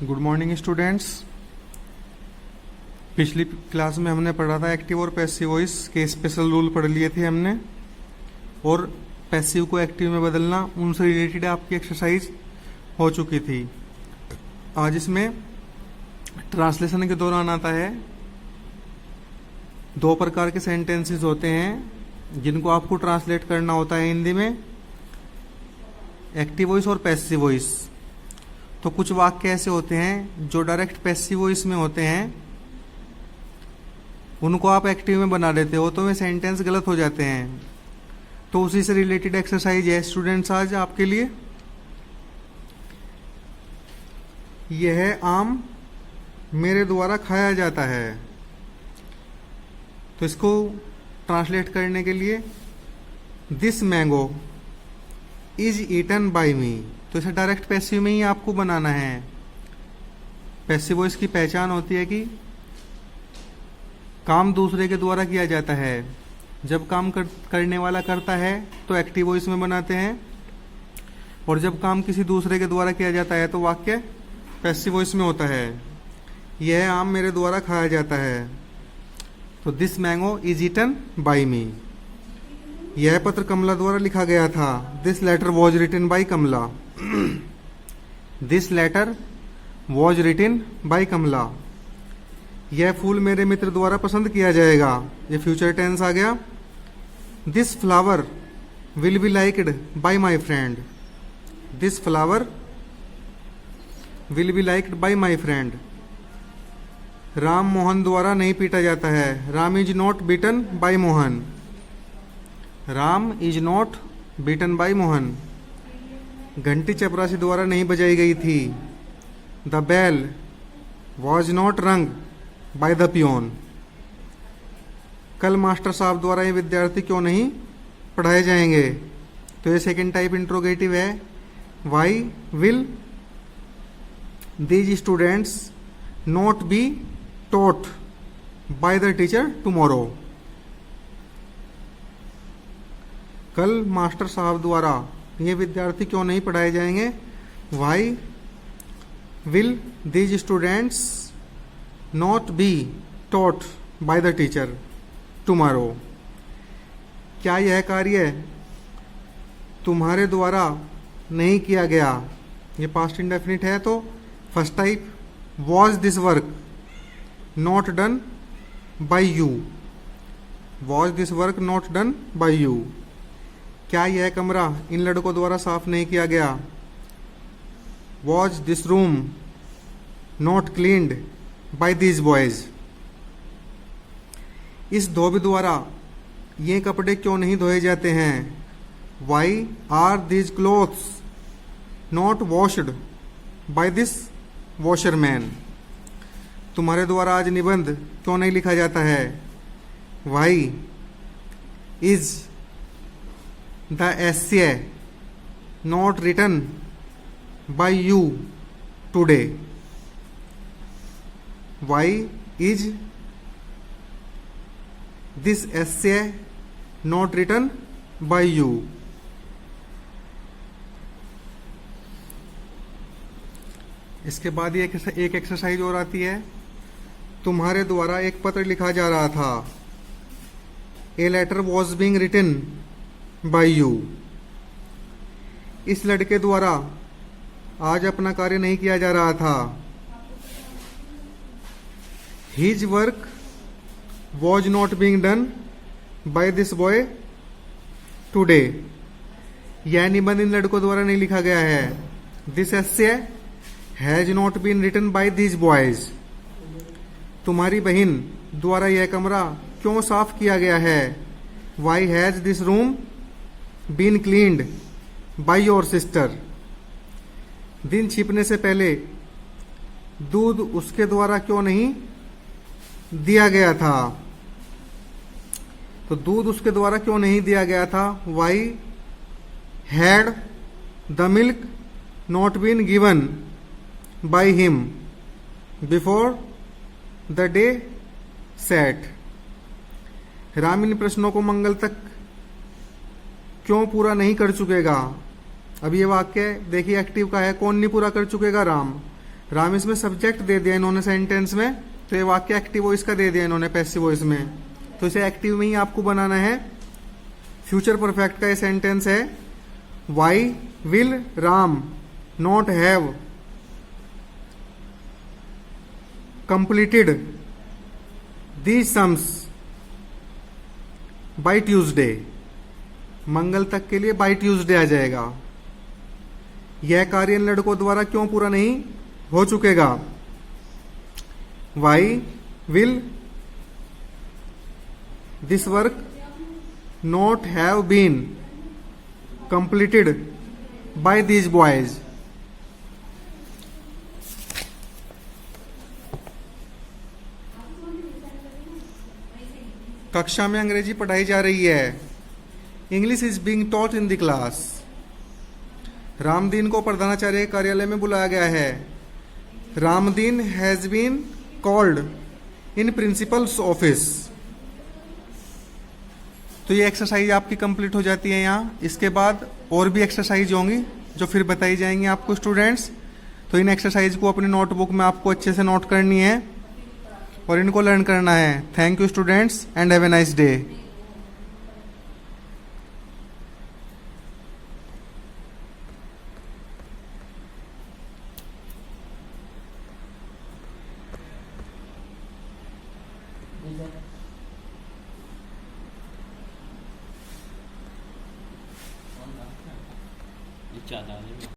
Good morning students. पिछली class में हमने पढ़ा था एक्टिव और पैसिव वॉइस के स्पेशल रूल पढ़ लिए थे हमने, और पैसिव को एक्टिव में बदलना, उनसे रिलेटेड आपकी एक्सरसाइज हो चुकी थी। आज इसमें ट्रांसलेशन के दौरान आता है। दो प्रकार के सेंटेंसेस होते हैं जिनको आपको ट्रांसलेट करना होता है हिंदी में, एक्टिव वॉइस और पैसिव वॉइस। तो कुछ वाक्य ऐसे होते हैं जो डायरेक्ट पैसिव वॉइस में होते हैं, उनको आप एक्टिव में बना देते हो तो वे सेंटेंस गलत हो जाते हैं। तो उसी से रिलेटेड एक्सरसाइज है स्टूडेंट्स आज आपके लिए। यह आम मेरे द्वारा खाया जाता है। तो इसको ट्रांसलेट करने के लिए this mango is eaten by me, तो इसे डायरेक्ट पैसिव में ही आपको बनाना है। पैसिव वॉइस की पहचान होती है कि काम दूसरे के द्वारा किया जाता है। जब काम करने वाला करता है तो एक्टिव वॉइस में बनाते हैं, और जब काम किसी दूसरे के द्वारा किया जाता है तो वाक्य पैसिव वॉइस में होता है। यह आम मेरे द्वारा खाया जाता है। तो this mango is eaten by me. यह पत्र कमला द्वारा लिखा गया था। This letter was written by Kamala. This letter was written by Kamala. यह फूल मेरे मित्र द्वारा पसंद किया जाएगा। ये फ्यूचर टेंस आ गया। This flower will be liked by my friend. This flower will be liked by my friend. Ram Mohan द्वारा नहीं पीटा जाता है। Ram is not beaten by Mohan. Ram is not beaten by Mohan. घंटी चपरासी द्वारा नहीं बजाई गई थी। द बेल वॉज नॉट रंग बाय द पियोन। कल मास्टर साहब द्वारा ये विद्यार्थी क्यों नहीं पढ़ाए जाएंगे। तो ये सेकेंड टाइप इंट्रोगेटिव है। Why will these students not be taught by the teacher tomorrow. कल मास्टर साहब द्वारा ये विद्यार्थी क्यों नहीं पढ़ाए जाएंगे। Why will these students not be taught by the teacher tomorrow. क्या यह कार्य तुम्हारे द्वारा नहीं किया गया। ये पास्ट इंडेफिनिट है। तो first type was this work not done by you. Was this work not done by you. क्या यह कमरा इन लड़कों द्वारा साफ नहीं किया गया। Was this room not cleaned by these boys. इस धोबी द्वारा ये कपड़े क्यों नहीं धोए जाते हैं। Why are these clothes not washed by this washerman. तुम्हारे द्वारा आज निबंध क्यों नहीं लिखा जाता है। Why is the essay not written by you today. Why is this essay not written by you. इसके बाद एक एक्सरसाइज और आती है। तुम्हारे द्वारा एक पत्र लिखा जा रहा था। A letter was being written by you. इस लड़के द्वारा आज अपना कार्य नहीं किया जा रहा था। His work was not being done by this boy today. यह निबंध इन लड़कों द्वारा नहीं लिखा गया है। This essay has not been written by these boys. तुम्हारी बहन द्वारा यह कमरा क्यों साफ किया गया है। Why has this room been cleaned by your sister. दिन छिपने से पहले दूध उसके द्वारा क्यों नहीं दिया गया था। तो दूध उसके द्वारा क्यों नहीं दिया गया था। Why had the milk not been given by him before the day set. Ram इन प्रश्नों को मंगल तक क्यों पूरा नहीं कर चुकेगा। अब ये वाक्य देखिए एक्टिव का है। कौन नहीं पूरा कर चुकेगा। राम। राम इसमें सब्जेक्ट दे दिया इन्होंने सेंटेंस में, तो ये वाक्य एक्टिव वॉइस का दे दिया इन्होंने पैसिव वॉइस में, तो इसे एक्टिव में ही आपको बनाना है। फ्यूचर परफेक्ट का ये सेंटेंस है, why will Ram not have completed these sums by Tuesday। मंगल तक के लिए बाय ट्यूसडे आ जाएगा। यह कार्य इन लड़कों द्वारा क्यों पूरा नहीं हो चुकेगा? Why will this work not have been completed by these boys. कक्षा में अंग्रेजी पढ़ाई जा रही है। English is being taught in the class. Ramdeen को प्रधानाचार्य कार्यालय में बुलाया गया है। Ramdeen has been called in principal's office. तो ये एक्सरसाइज आपकी कंप्लीट हो जाती है यहाँ। इसके बाद और भी एक्सरसाइज होंगी जो फिर बताई जाएंगी आपको स्टूडेंट्स। तो इन एक्सरसाइज को अपनी नोटबुक में आपको अच्छे से नोट करनी है और इनको लर्न करना है। Thank you students and have a nice day.